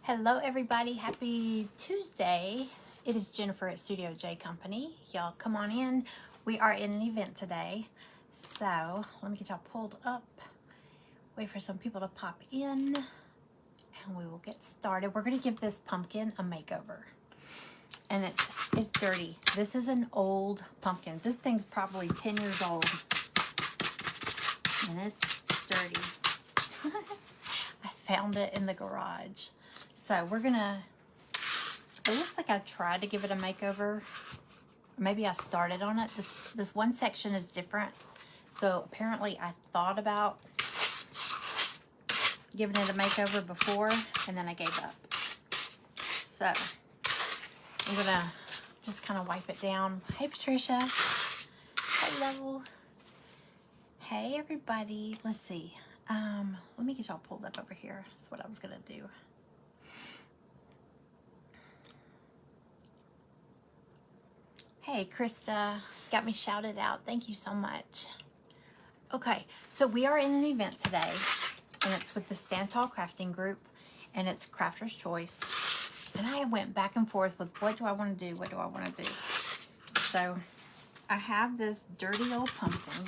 Hello everybody, happy Tuesday. It is Jennifer at Studio J Company. Y'all come on in. We are in an event today. So let me get y'all pulled up. Wait for some people to pop in and we will get started. We're gonna give this pumpkin a makeover. And it's dirty. This is an old pumpkin. This thing's probably 10 years old. And it's dirty. I found it in the garage. So we're gonna, it looks like I tried to give it a makeover. Maybe I started on it. This one section is different. So apparently I thought about giving it a makeover before and then I gave up. So I'm gonna just kind of wipe it down. Hey Patricia. Hello. Hey everybody. Let's see. Let me get y'all pulled up over here. That's what I was gonna do. Hey, Krista, got me shouted out. Thank you so much. Okay, so we are in an event today, and it's with the Stand Tall Crafting Group, and it's Crafter's Choice. And I went back and forth with what do I want to do? What do I want to do? So I have this dirty old pumpkin,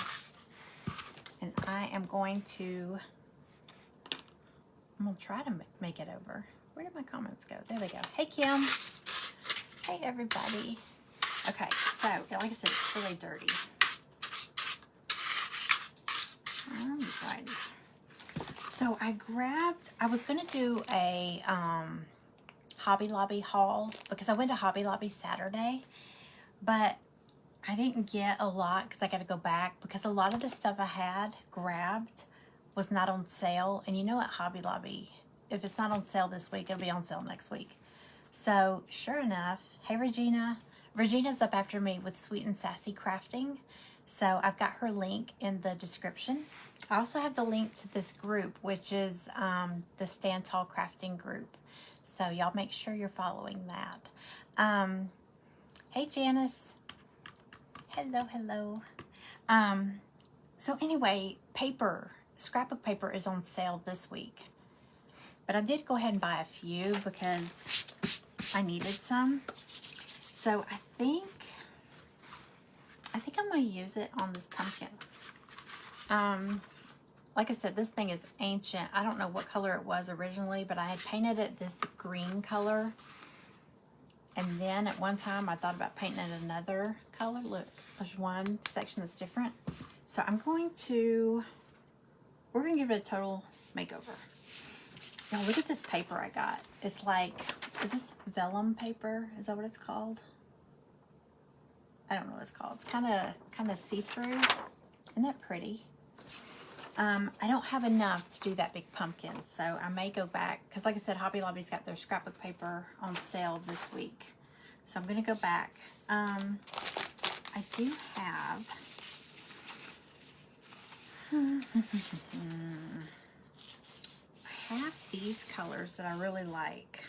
and I'm going to try to make it over. Where did my comments go? There they go. Hey, Kim. Hey, everybody. Okay, so like I said, it's really dirty. Alrighty. So I was gonna do a Hobby Lobby haul because I went to Hobby Lobby Saturday, but I didn't get a lot because I got to go back because a lot of the stuff I had grabbed was not on sale. And you know at Hobby Lobby, if it's not on sale this week, it'll be on sale next week. So sure enough, hey Regina. Regina's up after me with Sweet and Sassy Crafting. So I've got her link in the description. I also have the link to this group, which is the Stand Tall Crafting group. So y'all make sure you're following that. Hey Janice. Hello, hello. So anyway, scrapbook paper is on sale this week. But I did go ahead and buy a few because I needed some. So I think I'm going to use it on this pumpkin. Like I said, this thing is ancient. I don't know what color it was originally, but I had painted it this green color. And then at one time I thought about painting it another color. Look, there's one section that's different. So we're going to give it a total makeover. Now look at this paper I got. It's like, is this vellum paper? Is that what it's called? I don't know what it's called. It's kind of see-through. Isn't that pretty? I don't have enough to do that big pumpkin, so I may go back because, like I said, Hobby Lobby's got their scrapbook paper on sale this week, so I'm gonna go back. I do have. I have these colors that I really like.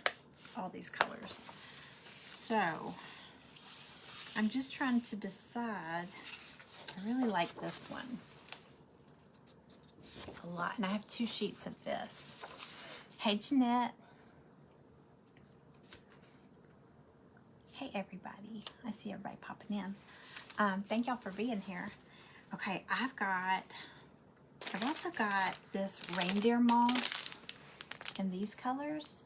All these colors. So I'm just trying to decide. I really like this one a lot. And I have 2 sheets of this. Hey, Jeanette. Hey, everybody. I see everybody popping in. Thank y'all for being here. Okay, I've also got this reindeer moss in these colors.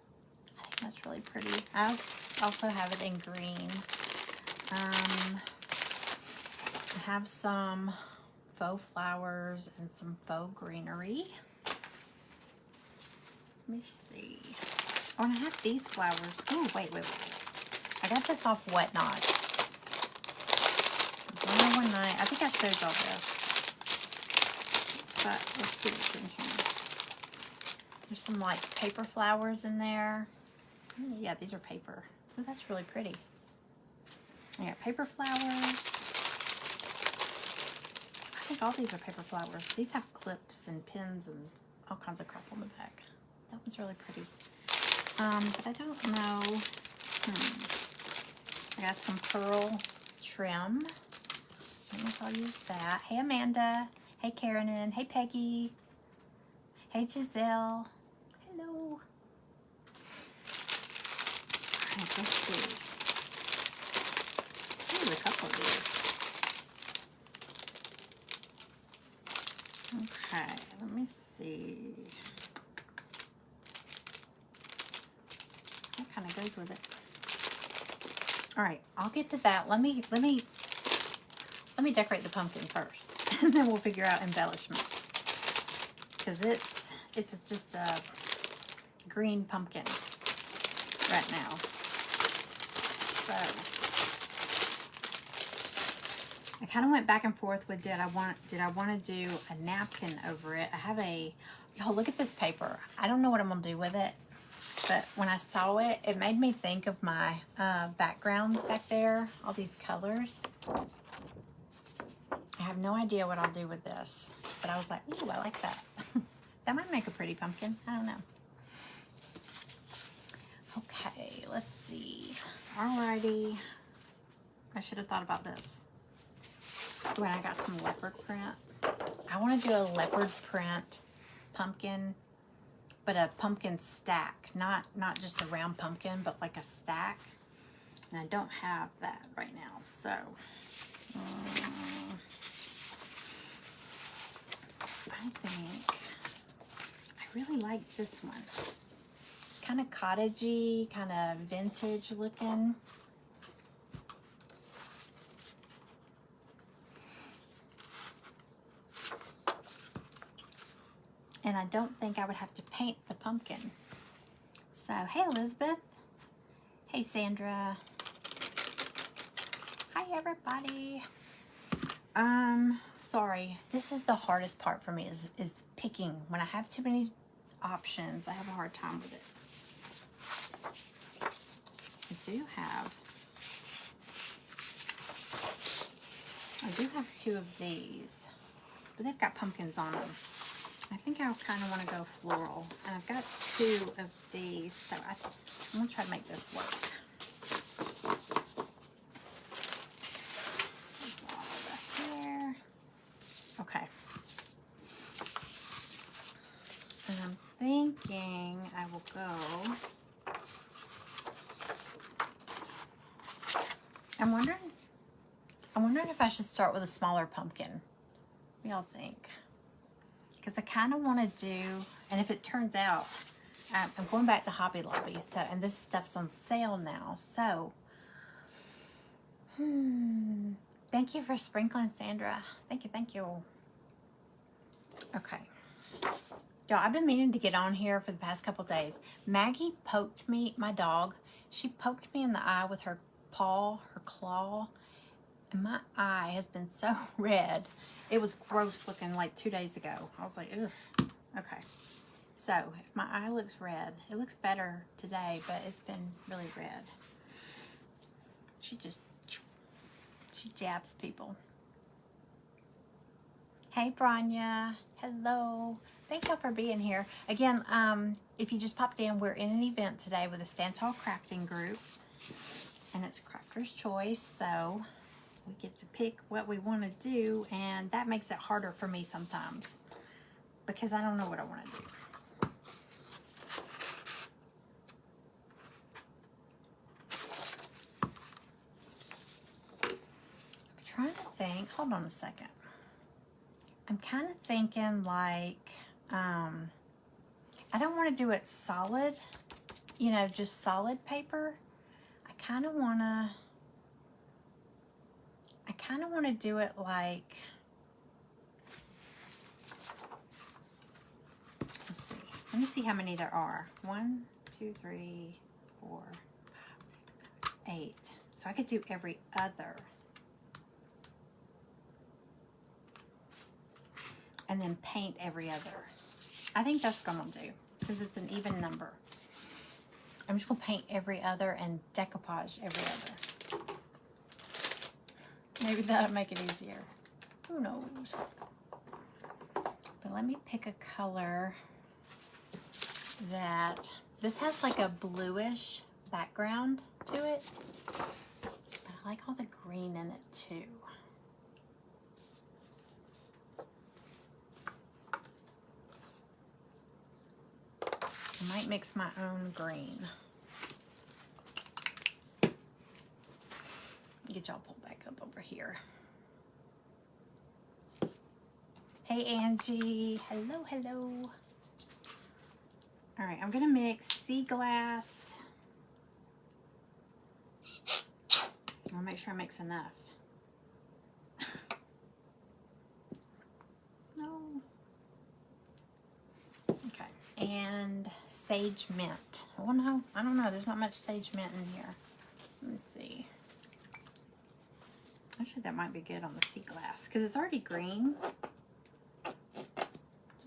I think that's really pretty. I also have it in green. I have some faux flowers and some faux greenery. Let me see. Oh, and I have these flowers. Oh, wait. I got this off Whatnot. 101 night. I think I showed y'all this. But let's see what's in here. There's some like paper flowers in there. Oh, yeah, these are paper. Oh, that's really pretty. I got paper flowers. I think all these are paper flowers. These have clips and pins and all kinds of crap on the back. That one's really pretty. But I don't know. I got some pearl trim. I don't know if I'll use that. Hey, Amanda. Hey, Karen. Hey, Peggy. Hey, Giselle. Hello. let's see. There's a couple of these. Okay, let me see. That kind of goes with it. All right, I'll get to that. Let me decorate the pumpkin first, and then we'll figure out embellishments. Because it's just a green pumpkin right now. So I kind of went back and forth with did I want to do a napkin over it. I have y'all look at this paper. I don't know what I'm gonna do with it, but when I saw it, it made me think of my background back there, all these colors. I have no idea what I'll do with this, but I was like, ooh, I like that. That might make a pretty pumpkin. I don't know. Okay, let's see. Alrighty. I should have thought about this when I got some leopard print. I want to do a leopard print pumpkin, but a pumpkin stack, not just a round pumpkin, but like a stack. And I don't have that right now, so I think I really like this one. Kind of cottagey, kind of vintage looking. And I don't think I would have to paint the pumpkin. So, hey Elizabeth. Hey Sandra. Hi everybody. Sorry. This is the hardest part for me is picking. When I have too many options, I have a hard time with it. I do have two of these, but they've got pumpkins on them. I think I kind of want to go floral, and I've got two of these, so I'm gonna try to make this work. Here. Okay. And I'm thinking I will go. I'm wondering if I should start with a smaller pumpkin. What do y'all think? Because I kind of want to do, and if it turns out, I'm going back to Hobby Lobby, so, and this stuff's on sale now, so, thank you for sprinkling, Sandra. Thank you. Okay. Y'all, I've been meaning to get on here for the past couple days. Maggie poked me, my dog, she poked me in the eye with her paw, her claw, and my eye has been so red. It was gross looking like 2 days ago. I was like, ugh. Okay. So, if my eye looks red, it looks better today, but it's been really red. She jabs people. Hey, Branya. Hello. Thank y'all for being here. Again, if you just popped in, we're in an event today with a Stand Tall Crafting group, and it's Crafter's Choice, so we get to pick what we want to do, and that makes it harder for me sometimes because I don't know what I want to do. I'm trying to think. Hold on a second. I'm kind of thinking like, I don't want to do it solid, you know, just solid paper. I kind of want to do it like, let's see. Let me see how many there are. 1, 2, 3, 4, 5, 6, 7, 8. So I could do every other. And then paint every other. I think that's what I'm gonna do, since it's an even number. I'm just gonna paint every other and decoupage every other. Maybe that'll make it easier. Who knows? But let me pick a color that, this has like a bluish background to it. But I like all the green in it too. I might mix my own green. get y'all pulled back up over here. Hey Angie, hello, hello. All right, I'm gonna mix sea glass. I'll make sure I mix enough. No. Okay, and sage mint. Oh no, I don't know. There's not much sage mint in here. Let me see. Actually, that might be good on the sea glass because it's already green. So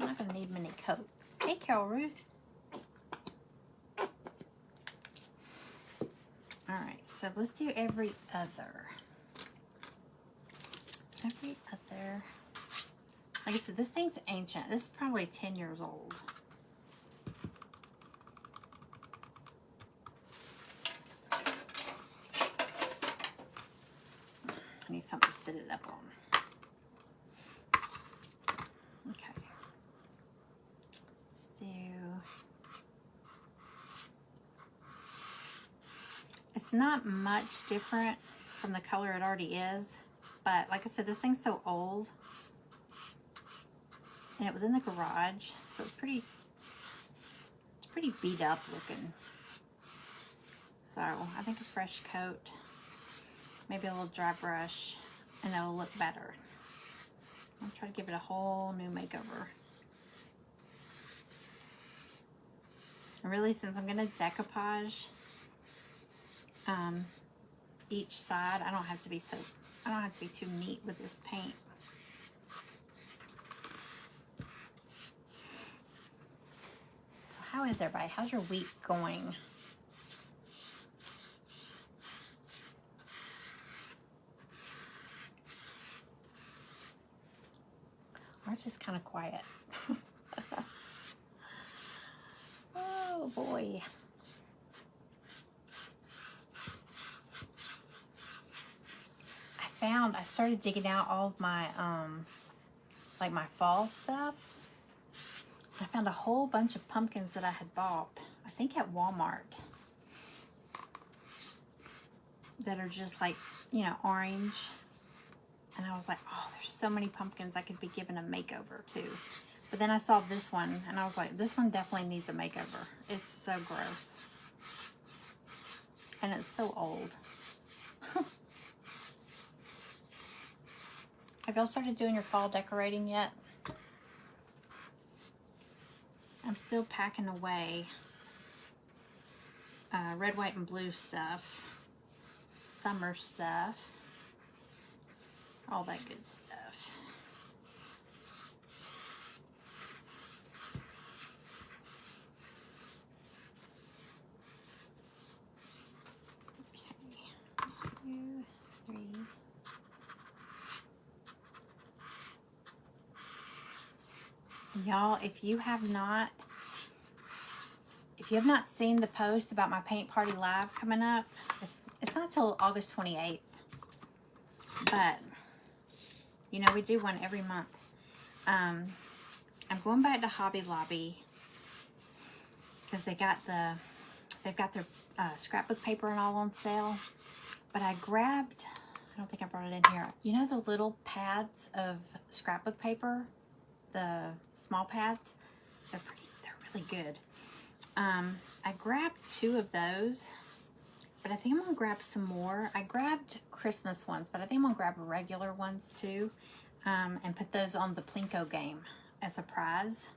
I'm not gonna need many coats. Hey, Carol Ruth. All right, so let's do every other. Every other. Like I said, this thing's ancient. This is probably 10 years old. I need something to sit it up on. Okay. Let's do... It's not much different from the color it already is, but like I said, this thing's so old. And it was in the garage, so it's pretty beat up looking. So I think a fresh coat, maybe a little dry brush, and it'll look better. I'll try to give it a whole new makeover. And really, since I'm gonna decoupage each side, I don't have to be too neat with this paint. So how is everybody? How's your week going? Ours is kind of quiet. Oh boy. I started digging out all of my like my fall stuff. I found a whole bunch of pumpkins that I had bought, I think at Walmart, that are just like, you know, orange. And I was like, oh, there's so many pumpkins I could be giving a makeover to. But then I saw this one and I was like, this one definitely needs a makeover. It's so gross. And it's so old. Have y'all started doing your fall decorating yet? I'm still packing away red, white, and blue stuff, summer stuff, all that good stuff. Okay, 2, 3. Y'all, if you have not seen the post about my paint party live coming up, it's not till August 28th, but you know, we do one every month. I'm going back to Hobby Lobby because they've got their scrapbook paper and all on sale. But I grabbed, I don't think I brought it in here. You know the little pads of scrapbook paper, the small pads? They're really good. I grabbed 2 of those, but I think I'm gonna grab some more. I grabbed Christmas ones, but I think I'm gonna grab regular ones too, and put those on the Plinko game as a prize.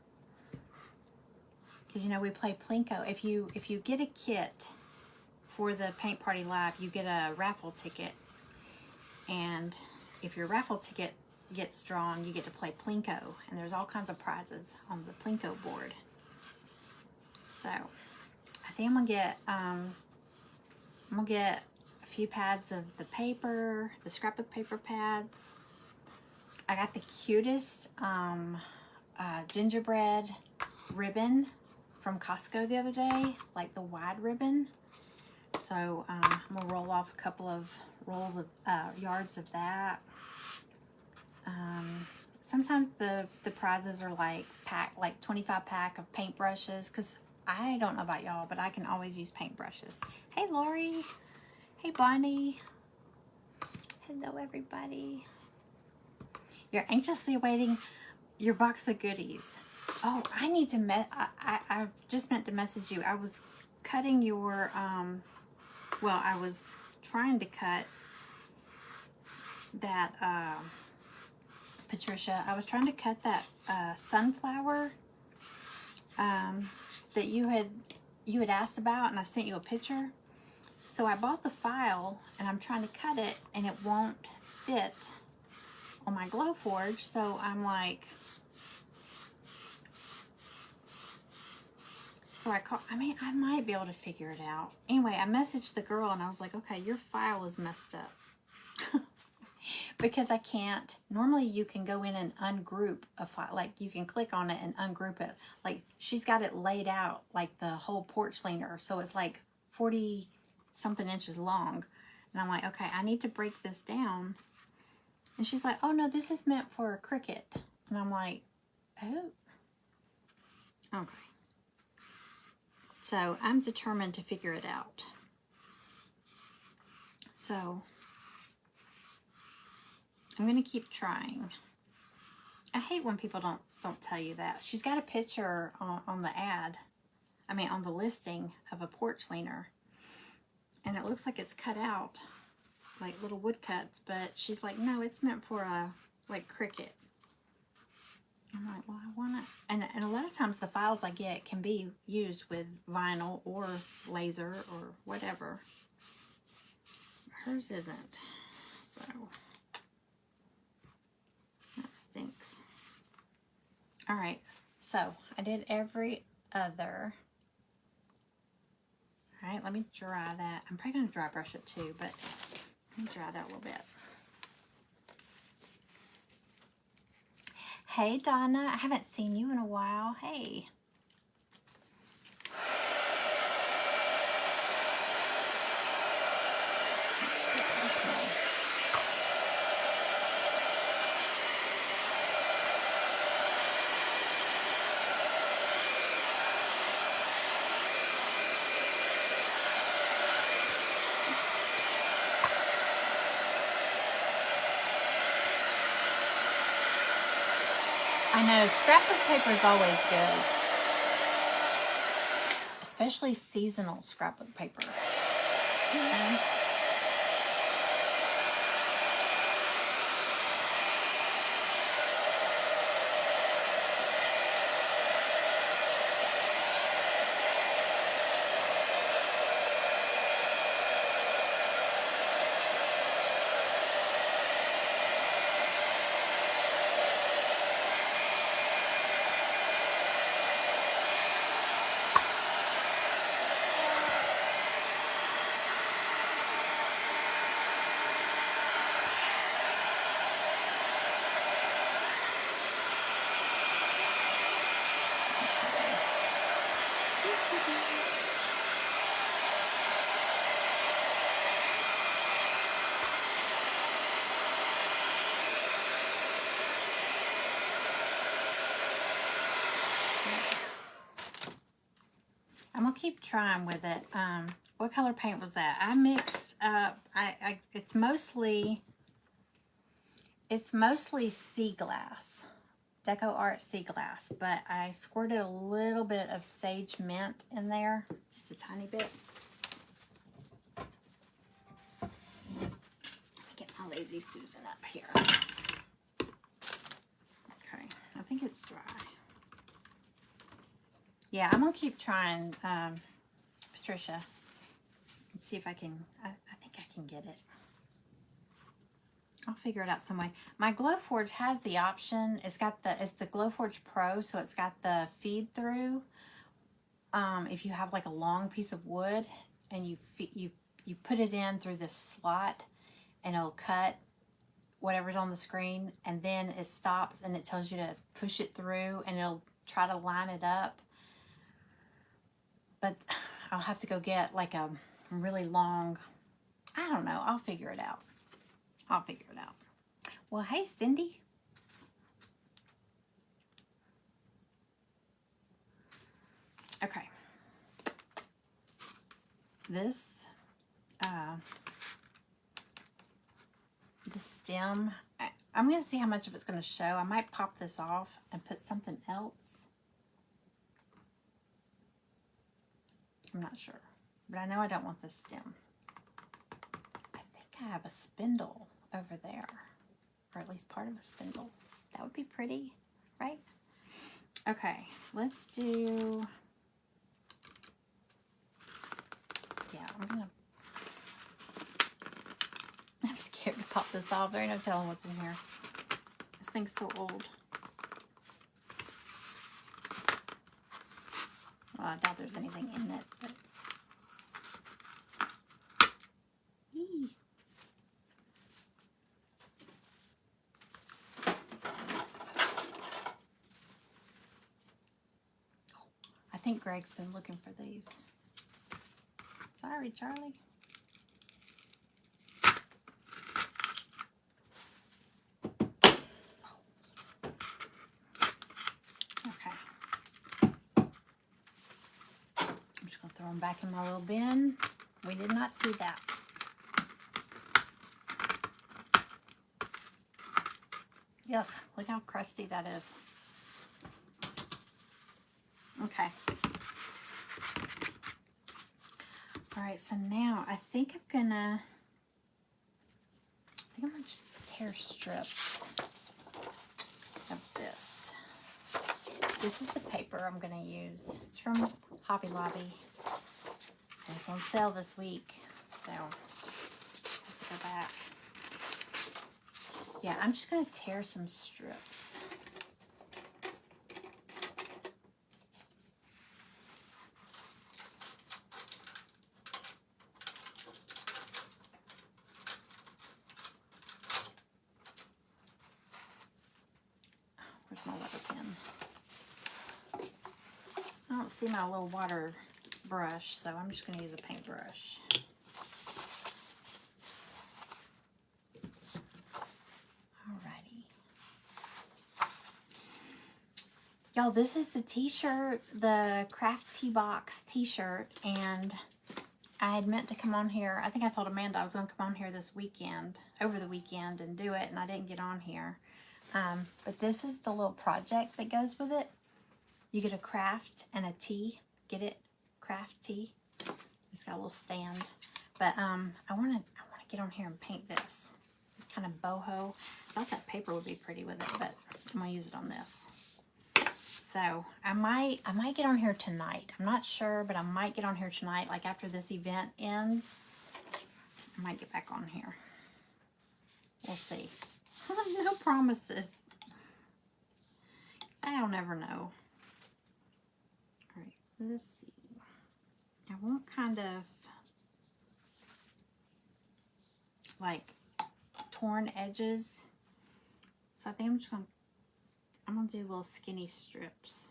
Because you know we play Plinko. If you get a kit for the Paint Party Live, you get a raffle ticket, and if your raffle ticket gets drawn, you get to play Plinko, and there's all kinds of prizes on the Plinko board. So I think I'm gonna get a few pads of the paper, the scrapbook paper pads. I got the cutest gingerbread ribbon from Costco the other day, like the wide ribbon. So I'm gonna roll off a couple of rolls of yards of that. Sometimes the prizes are like 25 pack of paintbrushes, because I don't know about y'all, but I can always use paintbrushes. Hey Lori, hey Bonnie. Hello, everybody. You're anxiously awaiting your box of goodies. Oh, I need to I just meant to message you. I was cutting your, well, I was trying to cut that, Patricia, I was trying to cut that sunflower that you had asked about, and I sent you a picture. So I bought the file, and I'm trying to cut it, and it won't fit on my Glowforge. So I'm like, I might be able to figure it out. Anyway, I messaged the girl, and I was like, okay, your file is messed up. Because I can't, normally you can go in and ungroup a file, like you can click on it and ungroup it. Like she's got it laid out like the whole porch leaner. So it's like 40 something inches long. And I'm like, okay, I need to break this down. And she's like, oh no, this is meant for a Cricut. And I'm like, oh, okay. So I'm determined to figure it out. So I'm gonna keep trying. I hate when people don't tell you that. She's got a picture on the ad, on the listing of a porch leaner, and it looks like it's cut out like little wood cuts, but she's like, no, it's meant for a like Cricut. I'm like, well, I want it, and a lot of times the files I get can be used with vinyl or laser or whatever. Hers isn't, so that stinks. All right, so I did every other. All right, let me dry that. I'm probably gonna dry brush it too, but let me dry that a little bit. Hey, Donna, I haven't seen you in a while. Hey. I know, scrapbook paper is always good. Especially seasonal scrapbook paper. I'm gonna keep trying with it. What color paint was that? I mixed up. It's mostly sea glass, Deco Art sea glass, but I squirted a little bit of sage mint in there, just a tiny bit. Get my Lazy Susan up here. Okay, I think it's dry. Yeah, I'm gonna keep trying, Patricia, and see if I can. I think I can get it. I'll figure it out some way. My Glowforge has the option. It's the Glowforge Pro, so it's got the feed through. If you have like a long piece of wood and you put it in through this slot, and it'll cut whatever's on the screen, and then it stops and it tells you to push it through, and it'll try to line it up. But I'll have to go get like a really long, I don't know. I'll figure it out. Well, hey, Cindy. Okay. This, the stem. I'm going to see how much of it's going to show. I might pop this off and put something else. I'm not sure, but I know I don't want the stem. I think I have a spindle over there, or at least part of a spindle. That would be pretty, right? Okay, let's do, yeah, I'm scared to pop this off. There ain't no telling what's in here. This thing's so old. Well, I doubt there's anything in it, but. Eee. I think Greg's been looking for these. Sorry, Charlie. Throw them back in my little bin. We did not see that. Yuck, look how crusty that is. Okay. All right, so now I think I'm gonna just tear strips of this. This is the paper I'm gonna use. It's from Hobby Lobby. And it's on sale this week, so let's go back. Yeah, I'm just gonna tear some strips. Where's my letter pen? I don't see my little water brush, so I'm just going to use a paintbrush. Alrighty. Y'all, this is the t-shirt, the Craft Tea Box t-shirt, and I had meant to come on here. I think I told Amanda I was going to come on here this weekend, over the weekend, and do it, and I didn't get on here. But this is the little project that goes with it. You get a craft and a tea. Get it? Craft tea. It's got a little stand. But I want to get on here and paint this. Kind of boho. I thought that paper would be pretty with it, but I'm going to use it on this. So I might get on here tonight. I'm not sure, but I might get on here tonight. Like after this event ends, I might get back on here. We'll see. No promises. I don't ever know. All right, let's see. I want kind of like torn edges. So I think I'm gonna do little skinny strips.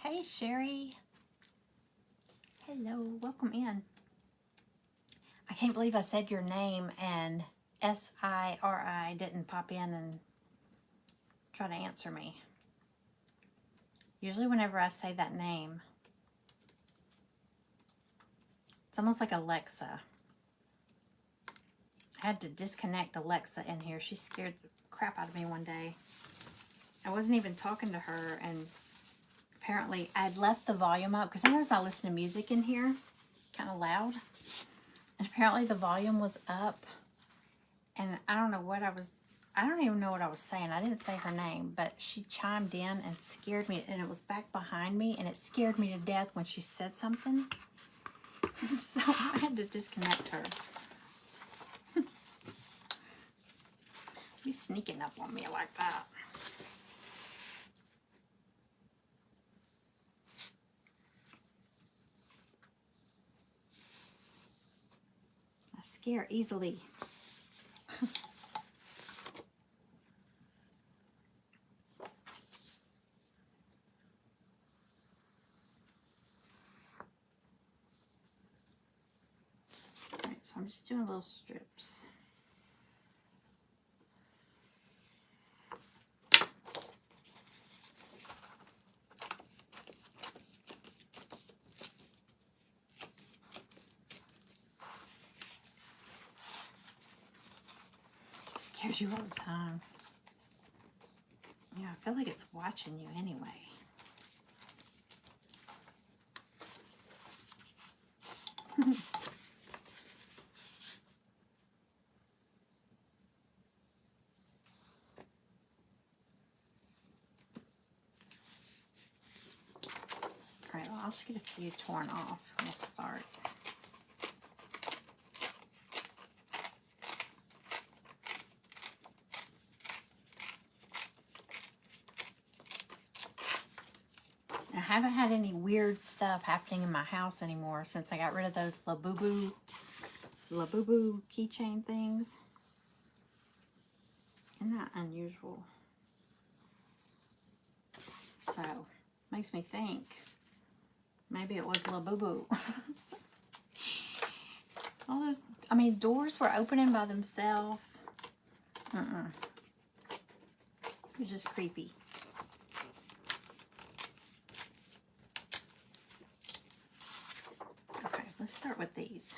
Hey, Sherry. Hello, welcome in. I can't believe I said your name and S-I-R-I didn't pop in and try to answer me. Usually whenever I say that name, it's almost like Alexa. I had to disconnect Alexa in here. She scared the crap out of me one day. I wasn't even talking to her, and apparently I had left the volume up because sometimes I listen to music in here kind of loud, and apparently the volume was up, and I don't even know what I was saying. I didn't say her name, but she chimed in and scared me, and it was back behind me, and it scared me to death when she said something. So I had to disconnect her. Be sneaking up on me like that. scare easily. Alright, so I'm just doing little strips. Scares you all the time. Yeah, I feel like it's watching you anyway. Alright, well, I'll just get a few torn off and we'll start. I haven't had any weird stuff happening in my house anymore since I got rid of those Labubu keychain things. Isn't that unusual? So, makes me think maybe it was Labubu. All those, I mean, doors were opening by themselves. It was just creepy. Okay, let's start with these.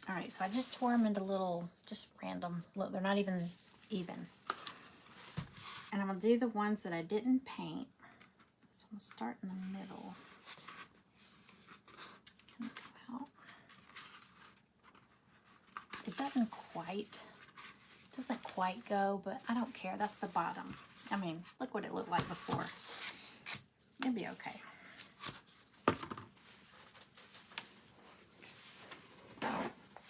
All right, so I just tore them into little, just random. Look, they're not even. And I'm going to do the ones that I didn't paint. So I'm going to start in the middle. Kind of come out. It doesn't quite go, but I don't care. That's the bottom. I mean, look what it looked like before. It'll be okay.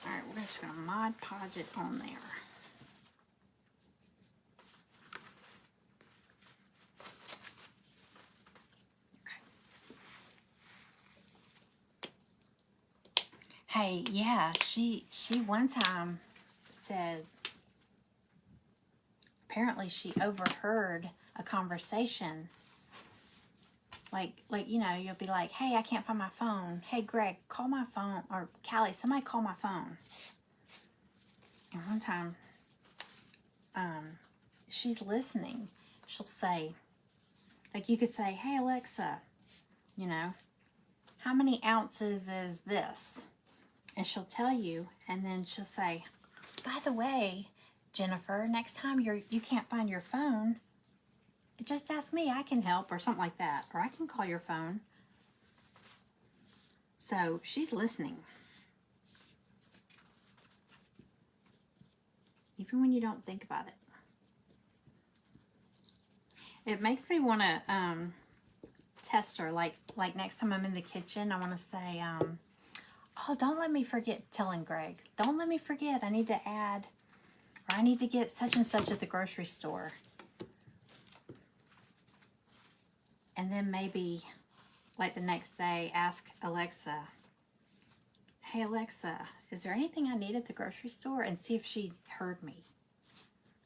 Alright, we're just going to Mod Podge it on there. Hey, yeah, she one time said, apparently she overheard a conversation. Like, you know, you'll be like, hey, I can't find my phone. Hey, Greg, call my phone. Or, Callie, somebody call my phone. And one time, she's listening. She'll say, like, you could say, hey, Alexa, you know, how many ounces is this? And she'll tell you, and then she'll say, by the way, Jennifer, next time you can't find your phone, just ask me, I can help, or something like that. Or I can call your phone. So she's listening. Even when you don't think about it. It makes me want to test her. Like next time I'm in the kitchen, I want to say, oh, don't let me forget telling Greg. Don't let me forget. I need to add, or I need to get such and such at the grocery store. And then maybe, like the next day, ask Alexa, hey Alexa, is there anything I need at the grocery store? And see if she heard me.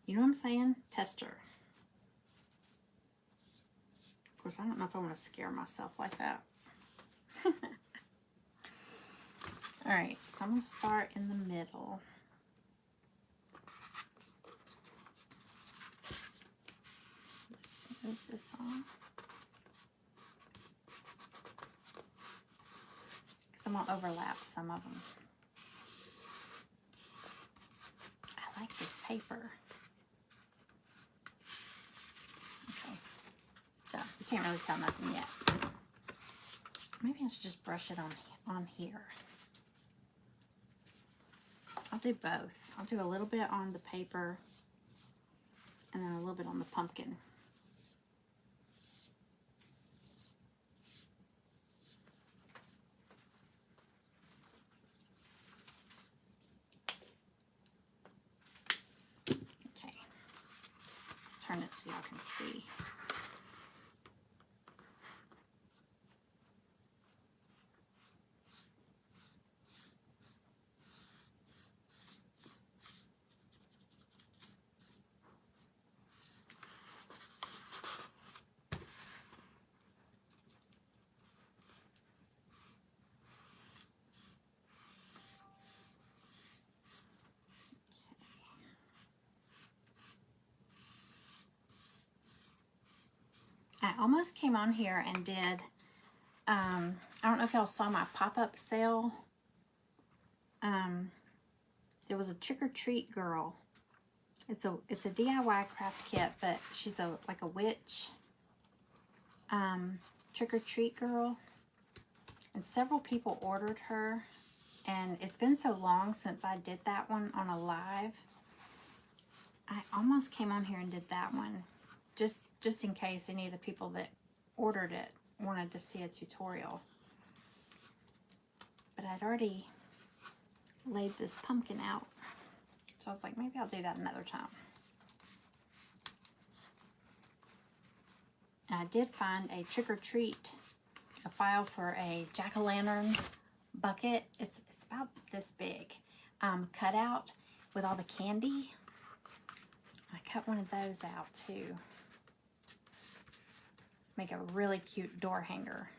You know what I'm saying? Test her. Of course, I don't know if I want to scare myself like that. Alright, so I'm going to start in the middle. Let's move this on. Because I'm going to overlap some of them. I like this paper. Okay, so you can't really tell nothing yet. Maybe I should just brush it on here. I'll do both. I'll do a little bit on the paper and then a little bit on the pumpkin. Okay. Turn it so y'all can see. I almost came on here and did, I don't know if y'all saw my pop-up sale. There was a trick-or-treat girl. It's a DIY craft kit, but she's like a witch trick-or-treat girl. And several people ordered her. And it's been so long since I did that one on a live. I almost came on here and did that one. Just in case any of the people that ordered it wanted to see a tutorial. But I'd already laid this pumpkin out. So I was like, maybe I'll do that another time. And I did find a trick-or-treat, a file for a jack-o'-lantern bucket. It's about this big. Cut out with all the candy. I cut one of those out too. Make a really cute door hanger.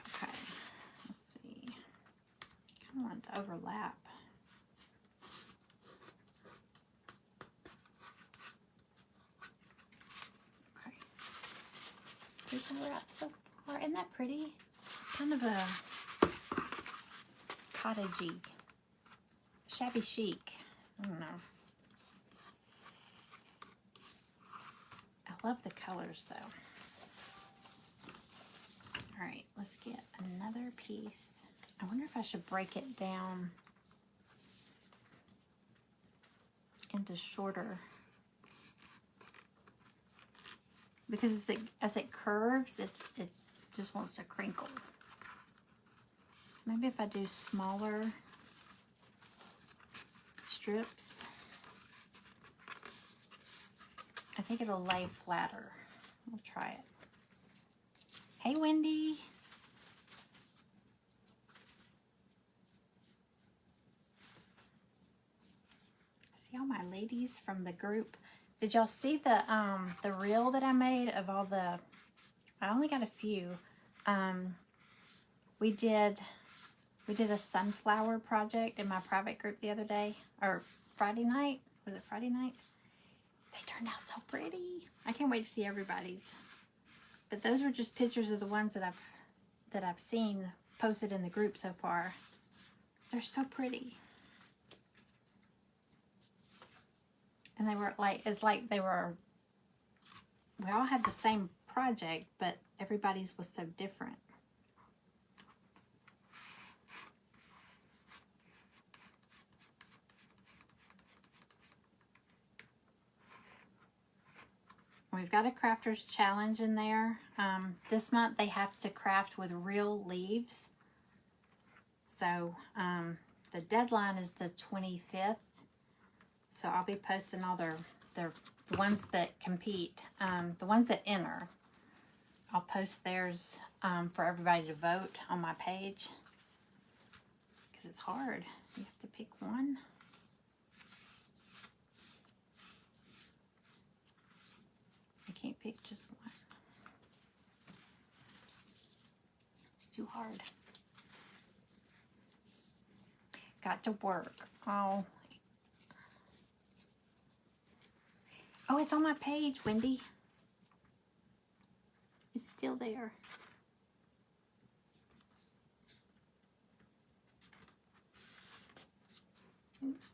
Okay, let's see. I kind of want it to overlap. Okay. Paper wrap so far. Isn't that pretty? It's kind of a cottagey, shabby chic. I don't know. I love the colors though. All right, let's get another piece. I wonder if I should break it down into shorter, because as it curves, it just wants to crinkle. So maybe if I do smaller strips, I think it'll lay flatter. We'll try it. Hey, Wendy. See all my ladies from the group. Did y'all see the reel that I made of all the? I only got a few. We did a sunflower project in my private group the other day, or Friday night. Was it Friday night? They turned out so pretty. I can't wait to see everybody's. But those were just pictures of the ones that I've seen posted in the group so far. They're so pretty. And they were like, it's like we all had the same project, but everybody's was so different. We've got a crafters challenge in there. This month they have to craft with real leaves. So the deadline is the 25th. So I'll be posting all the ones that compete, the ones that enter. I'll post theirs for everybody to vote on my page. Because it's hard. You have to pick one. I can't pick just one. It's too hard. Got to work. Oh, it's on my page, Wendy. It's still there. Oops.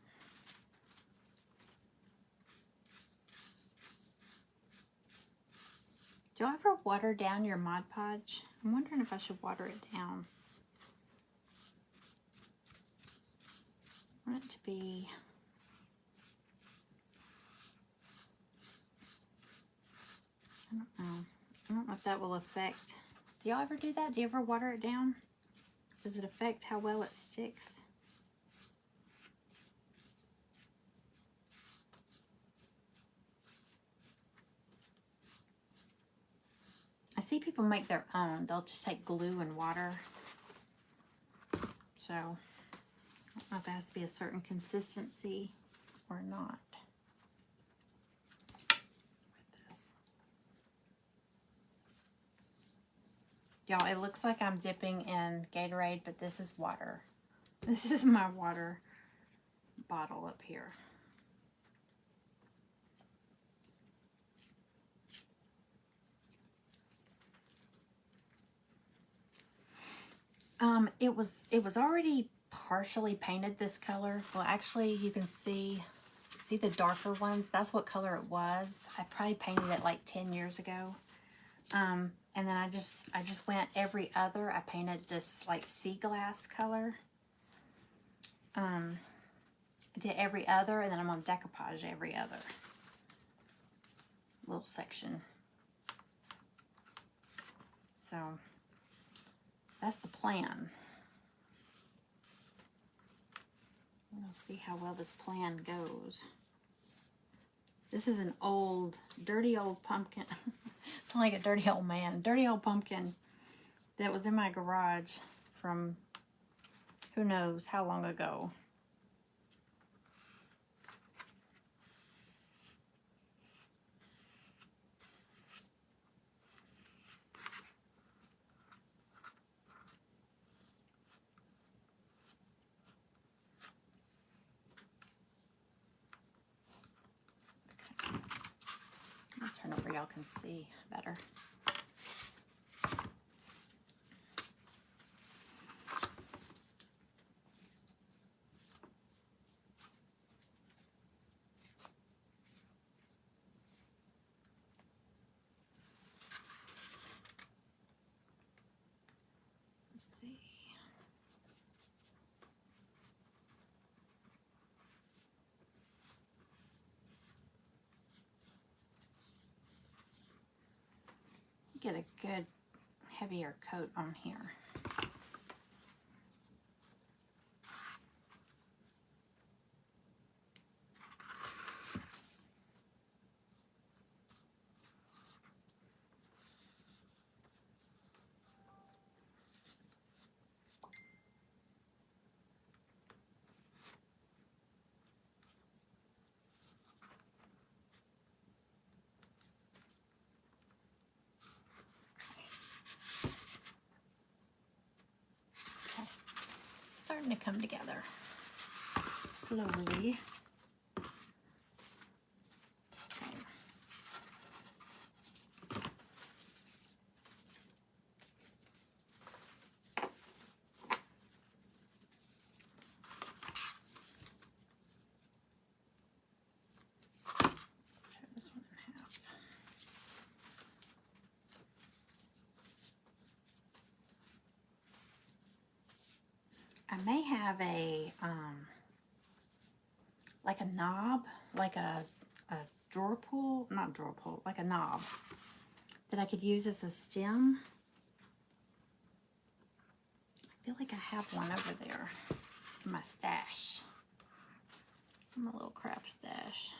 Do you ever water down your Mod Podge? I'm wondering if I should water it down. I want it to be... I don't know. I don't know if that will affect... Do y'all ever do that? Do you ever water it down? Does it affect how well it sticks? I see people make their own. They'll just take glue and water. So, I don't know if it has to be a certain consistency or not. Y'all, it looks like I'm dipping in Gatorade, but this is water. This is my water bottle up here. it was already partially painted this color. Well, actually, you can see the darker ones. That's what color it was. I probably painted it like 10 years ago. And then I just went every other. I painted this like sea glass color. I did every other, and then I'm on decoupage every other little section. So that's the plan. We'll see how well this plan goes. This is an old, dirty old pumpkin. It's like a dirty old man. Dirty old pumpkin that was in my garage from who knows how long ago. I'll turn over, y'all can see better. Let's see. Get a good heavier coat on here. Starting to come together slowly. Tear this one in half. I may have a like a knob, like a drawer pull, not drawer pull, like a knob that I could use as a stem. I feel like I have one over there in my stash, in my little craft stash.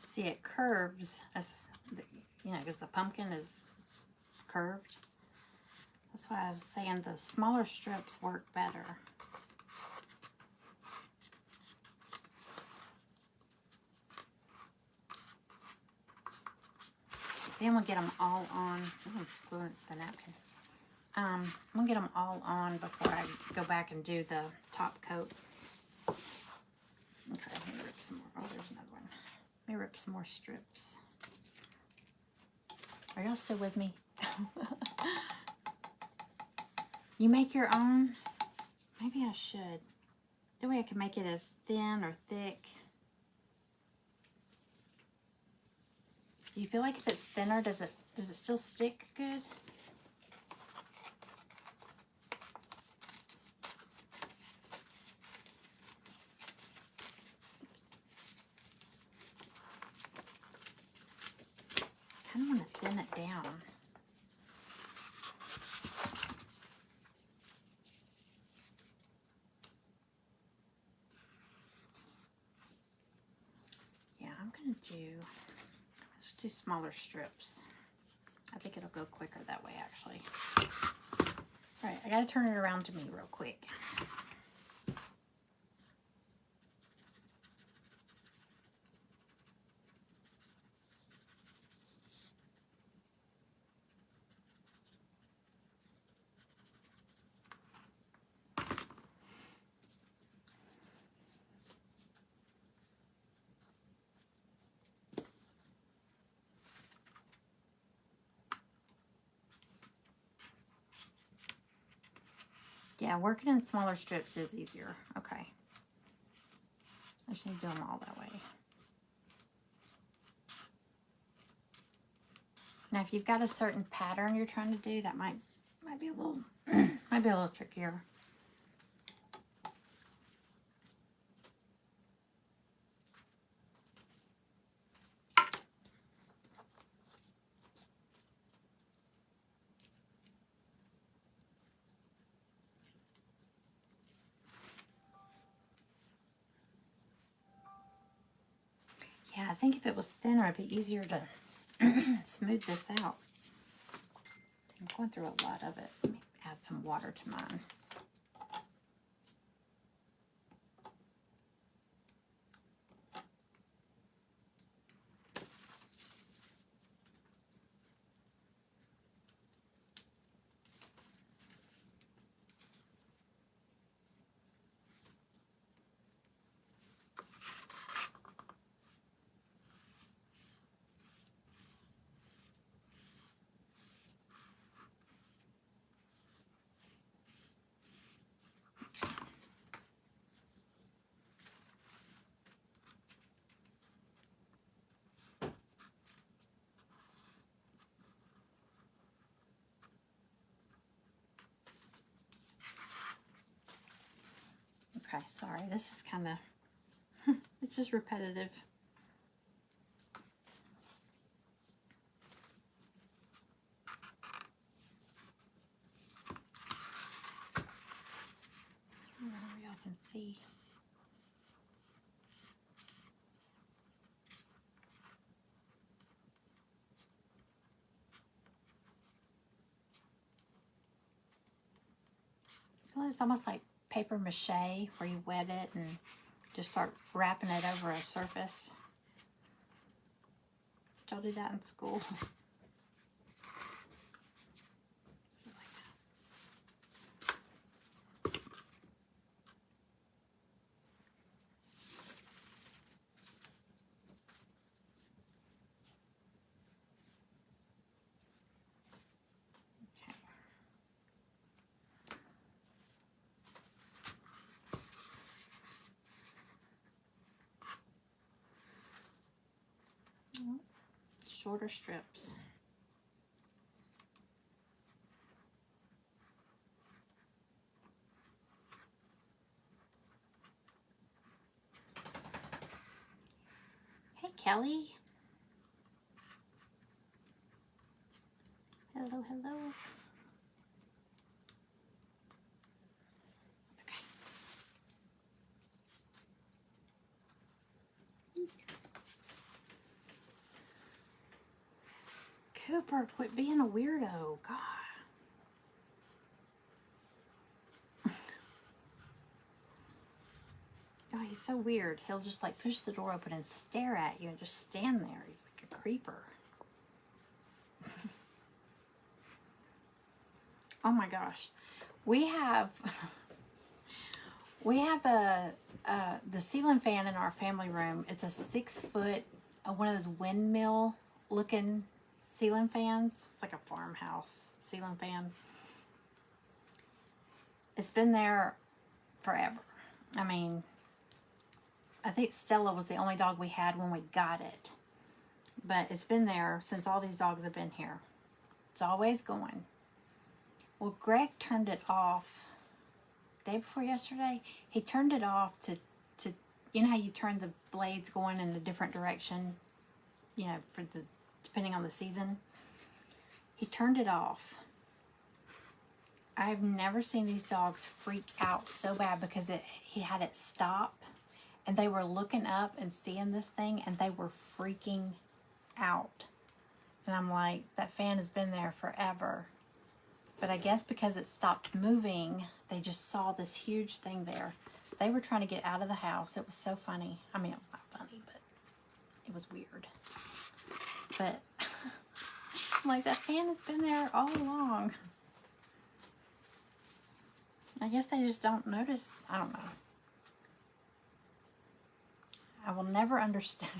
See, it curves, as you know, because the pumpkin is curved. That's why I was saying the smaller strips work better. Then we'll get them all on. Influence the napkin. I'm gonna get them all on before I go back and do the top coat. Okay, let me rip some more. Oh, there's another one. Let me rip some more strips. Are y'all still with me? You make your own? Maybe I should. That way I can make it as thin or thick. Do you feel like if it's thinner, does it still stick good? I kind of want to thin it down. Yeah, I'm going to let's do smaller strips. I think it'll go quicker that way, actually. All right, I got to turn it around to me real quick. Yeah, working in smaller strips is easier. Okay. I just need to do them all that way. Now, if you've got a certain pattern you're trying to do, that might be a little might be a little trickier. Yeah, I think if it was thinner, it'd be easier to smooth this out. I'm going through a lot of it. Let me add some water to mine. Okay, sorry, this is kind of, it's just repetitive. I don't know if y'all can see. Well, it's almost like paper mache where you wet it and just start wrapping it over a surface. Did y'all do that in school? Shorter strips. Hey, Kelly. Hello, hello. Okay. Cooper, quit being a weirdo. God. Oh, he's so weird. He'll just like push the door open and stare at you and just stand there. He's like a creeper. Oh my gosh. We have the ceiling fan in our family room. It's a 6-foot, one of those windmill looking ceiling fans. It's like a farmhouse ceiling fan. It's been there forever. I mean, I think Stella was the only dog we had when we got it. But it's been there since all these dogs have been here. It's always going. Well, Greg turned it off the day before yesterday. He turned it off to you know how you turn the blades going in a different direction, you know, for the depending on the season. He turned it off. I've never seen these dogs freak out so bad because he had it stop and they were looking up and seeing this thing and they were freaking out. And I'm like, that fan has been there forever. But I guess because it stopped moving, they just saw this huge thing there. They were trying to get out of the house. It was so funny. I mean, it was not funny, but it was weird. But I'm like, that fan has been there all along. I guess they just don't notice. I don't know. I will never understand.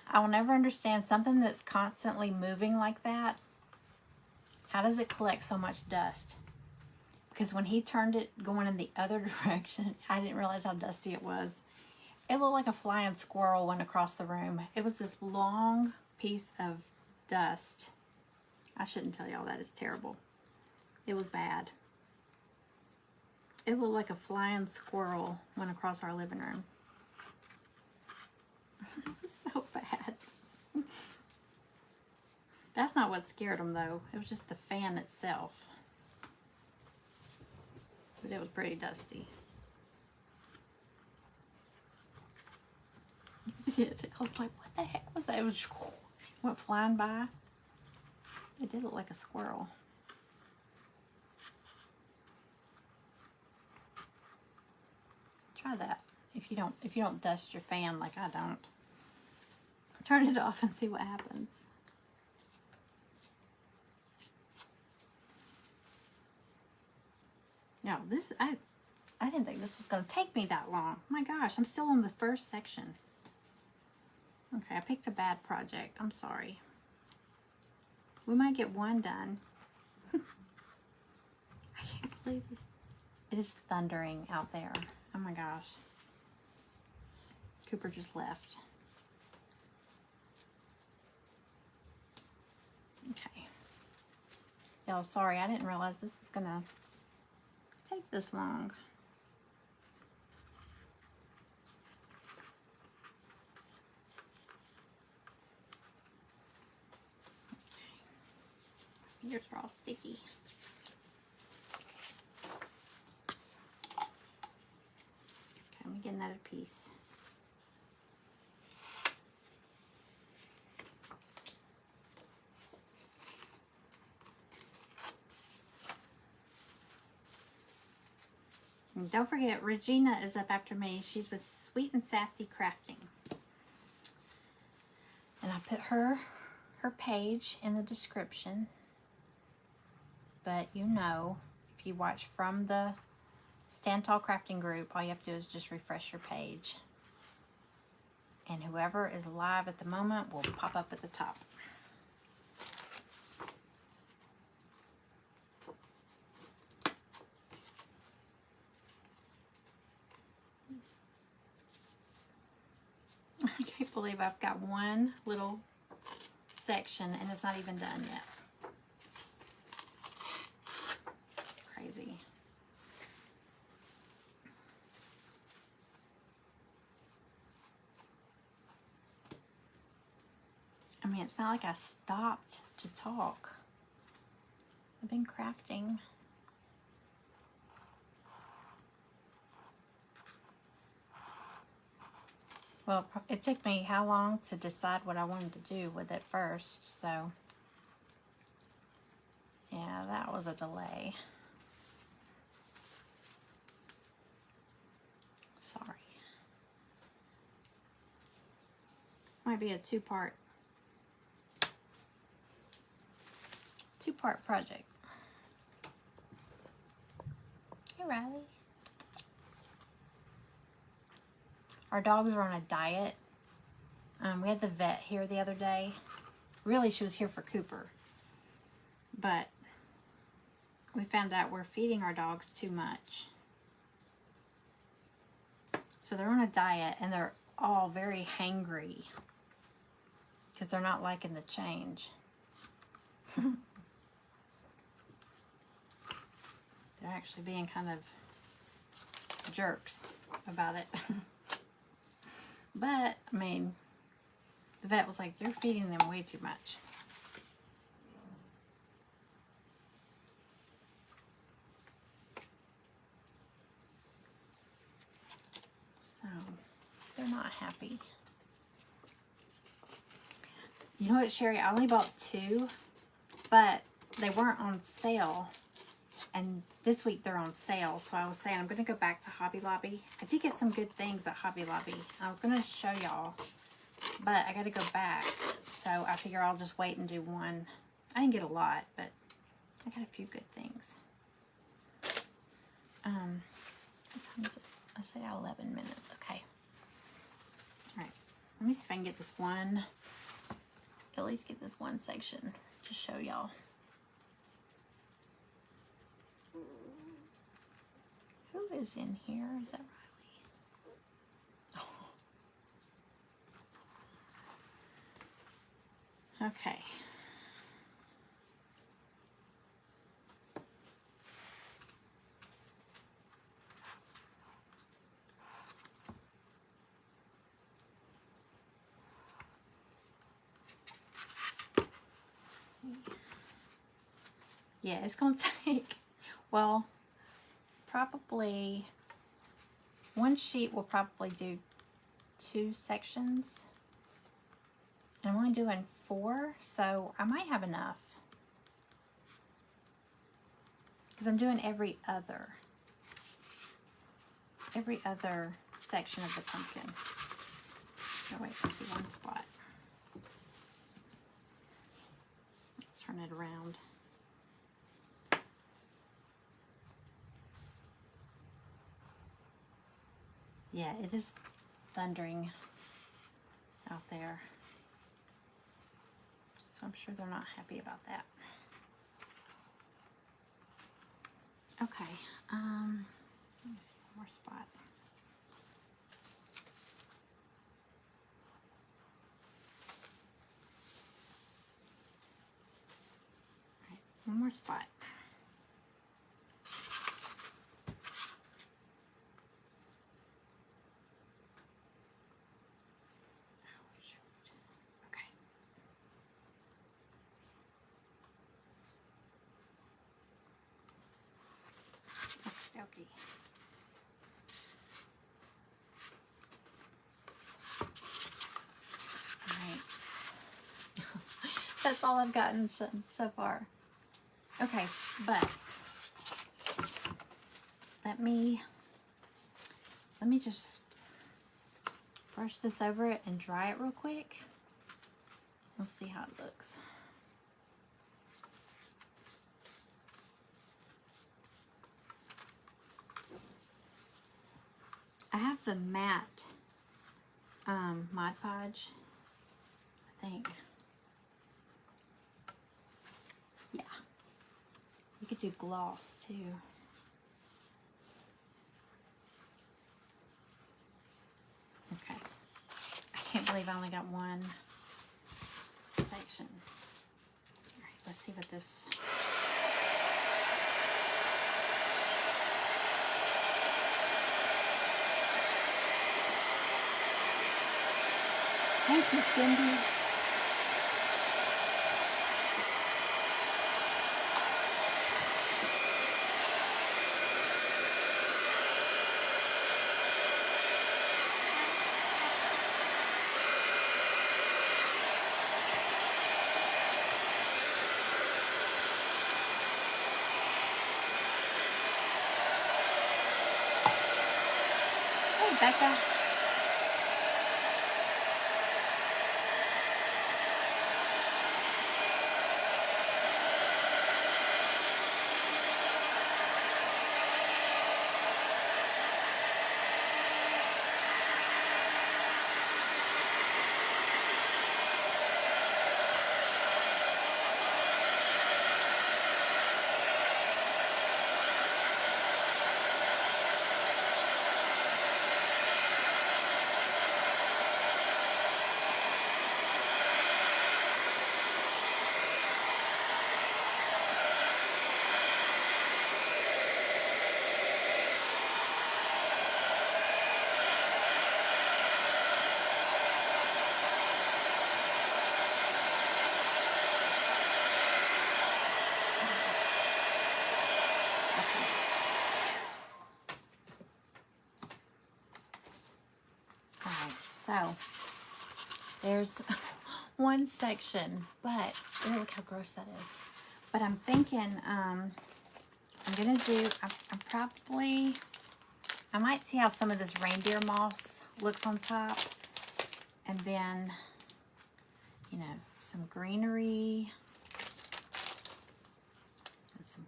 I will never understand something that's constantly moving like that. How does it collect so much dust? because when he turned it going in the other direction, I didn't realize how dusty it was. It looked like a flying squirrel went across the room. It was this long piece of dust. I shouldn't tell y'all that. It's terrible. It was bad. It looked like a flying squirrel went across our living room. It was so bad. That's not what scared him, though. It was just the fan itself. But it was pretty dusty. I was like, what the heck was that? It was went flying by. It did look like a squirrel. Try that. If you don't dust your fan like I don't. Turn it off and see what happens. No, I didn't think this was going to take me that long. My gosh, I'm still on the first section. Okay, I picked a bad project. I'm sorry. We might get one done. I can't believe this. It is thundering out there. Oh my gosh. Cooper just left. Okay. Y'all, sorry, I didn't realize this was going to take this long. Okay. Fingers are all sticky. Okay, let me get another piece. And don't forget, Regina is up after me. She's with Sweet and Sassy Crafting. And I put her page in the description. But you know, if you watch from the Stand Tall Crafting group, all you have to do is just refresh your page. And whoever is live at the moment will pop up at the top. I can't believe I've got one little section and it's not even done yet. Crazy. I mean, it's not like I stopped to talk. I've been crafting. Well, it took me how long to decide what I wanted to do with it first, so yeah, that was a delay. Sorry. This might be a two-part project. Hey, Riley. Our dogs are on a diet. We had the vet here the other day. Really, she was here for Cooper. But we found out we're feeding our dogs too much. So they're on a diet and they're all very hangry because they're not liking the change. They're actually being kind of jerks about it. But, I mean, the vet was like, you're feeding them way too much. So, they're not happy. You know what, Sherry? I only bought 2, but they weren't on sale. And this week they're on sale. So I was saying I'm going to go back to Hobby Lobby. I did get some good things at Hobby Lobby. I was going to show y'all, but I got to go back. So I figure I'll just wait and do one. I didn't get a lot, but I got a few good things. What time is it? I say 11 minutes. Okay. All right. Let me see if I can get this one. At least get this one section to show y'all. is in here. Is that Riley? Okay. Yeah, it's going to take, well, probably one sheet will probably do 2 sections. And I'm only doing 4, so I might have enough. Because I'm doing every other section of the pumpkin. Oh wait, I see one spot. Turn it around. Yeah, it is thundering out there. So I'm sure they're not happy about that. Okay, let me see one more spot. All right, one more spot. Okay. All right. That's all I've gotten so far. Okay, but let me just brush this over it and dry it real quick. We'll see how it looks. I have the matte Mod Podge, I think. Yeah. You could do gloss too. Okay. I can't believe I only got one section. All right, let's see what this... Thank you, Cindy. Hey, Becca. So there's one section, but oh, look how gross that is. But I'm thinking I'm gonna do, I might see how some of this reindeer moss looks on top, and then, you know, some greenery and some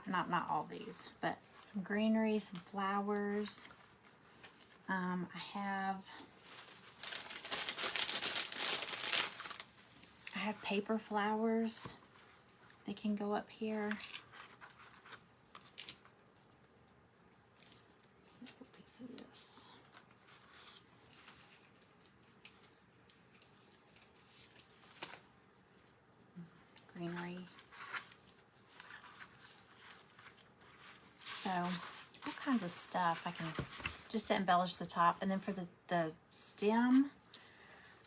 not all these, but some greenery, some flowers. I have paper flowers. They can go up here. sorry. So all kinds of stuff I can just to embellish the top. And then for the stem,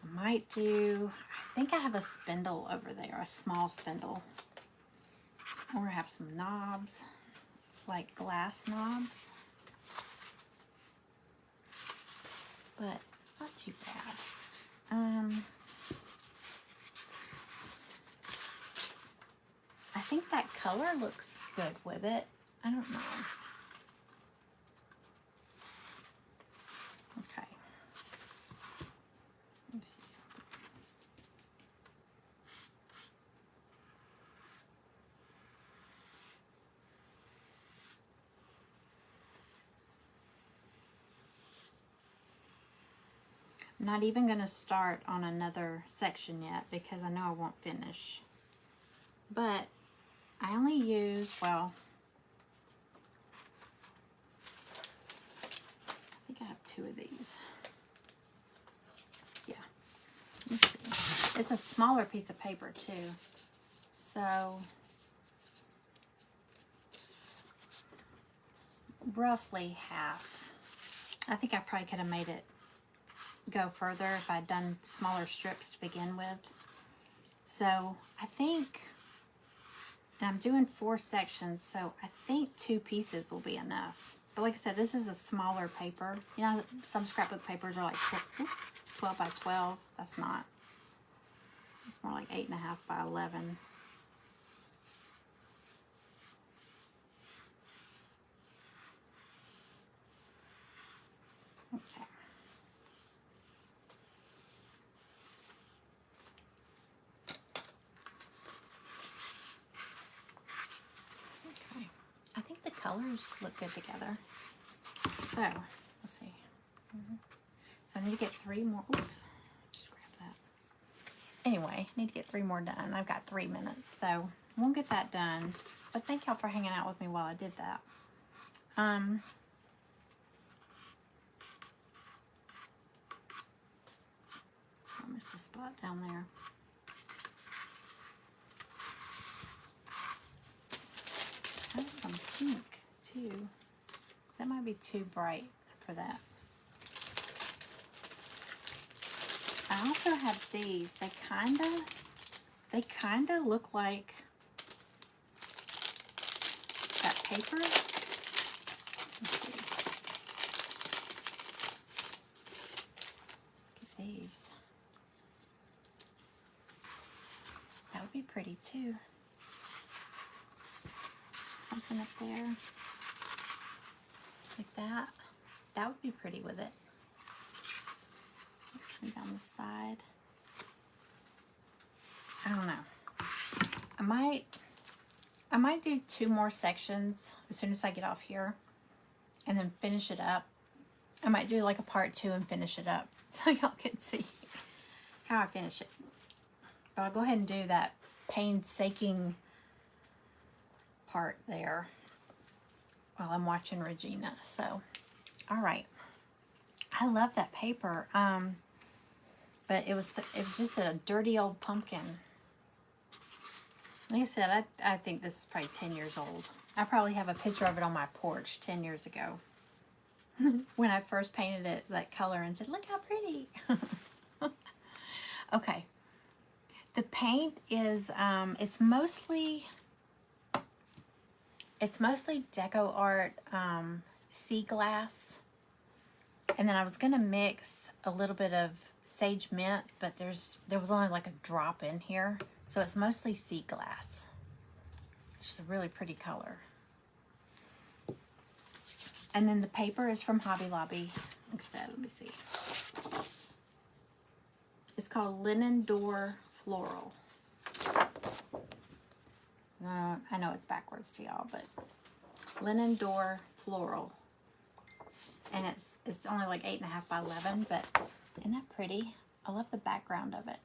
I might do, I think I have a spindle over there, a small spindle. Or have some knobs, like glass knobs. But it's not too bad. I think that color looks good with it. I don't know. Okay. Let me see something. I'm not even going to start on another section yet because I know I won't finish. But I only use, well, I think I have 2 of these. Yeah. Let's see. It's a smaller piece of paper too. So roughly half. I think I probably could have made it go further if I'd done smaller strips to begin with. So I think I'm doing 4 sections, so I think 2 pieces will be enough. But like I said, this is a smaller paper. You know, some scrapbook papers are like 12 by 12. That's not. It's more like 8.5 by 11. Okay. Okay. I think the colors look good together. So, let's see. So I need to get 3 more. Oops. Just grab that. Anyway, I need to get 3 more done. I've got 3 minutes, so we'll get that done. But thank y'all for hanging out with me while I did that. I missed a spot down there. I have some pink too. That might be too bright for that. I also have these. They kinda look like that paper. Let's see. Look at these. That would be pretty too. Something up there. Like that. That would be pretty with it. And down the side. I don't know. I might do 2 more sections as soon as I get off here and then finish it up. I might do like a part 2 and finish it up so y'all can see how I finish it. But I'll go ahead and do that painstaking part there while I'm watching Regina. So, all right. I love that paper. But it was just a dirty old pumpkin. Like I said, I think this is probably 10 years old. I probably have a picture of it on my porch 10 years ago. When I first painted it that color and said, look how pretty. Okay. The paint is, it's mostly Deco Art sea glass. And then I was going to mix a little bit of sage mint, but there was only like a drop in here. So it's mostly sea glass. It's a really pretty color. And then the paper is from Hobby Lobby. Like I said, let me see. It's called Linen Door Floral. I know it's backwards to y'all, but Linen Door Floral. And it's only like 8.5 by 11, but isn't that pretty? I love the background of it.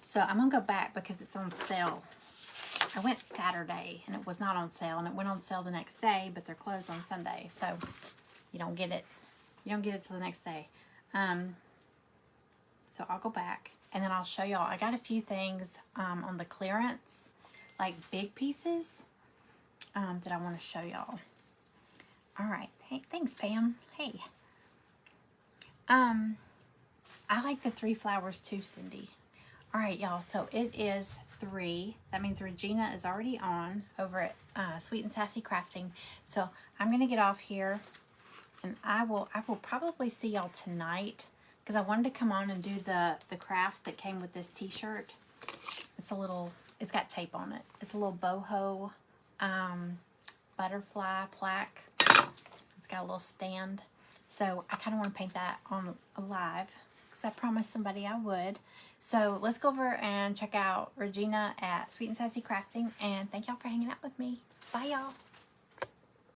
So I'm gonna go back because it's on sale. I went Saturday and it was not on sale, and it went on sale the next day, but they're closed on Sunday, so you don't get it. You don't get it till the next day. So I'll go back and then I'll show y'all. I got a few things on the clearance, like big pieces, that I want to show y'all. All right. Hey, thanks, Pam. Hey. I like the 3 flowers too, Cindy. All right, y'all. So it is 3. That means Regina is already on over at Sweet and Sassy Crafting. So I'm gonna get off here, and I will probably see y'all tonight, because I wanted to come on and do the craft that came with this T-shirt. It's got tape on it. It's a little boho butterfly plaque. It's got a little stand. So I kind of want to paint that on live, because I promised somebody I would. So let's go over and check out Regina at Sweet and Sassy Crafting. And thank y'all for hanging out with me. Bye, y'all.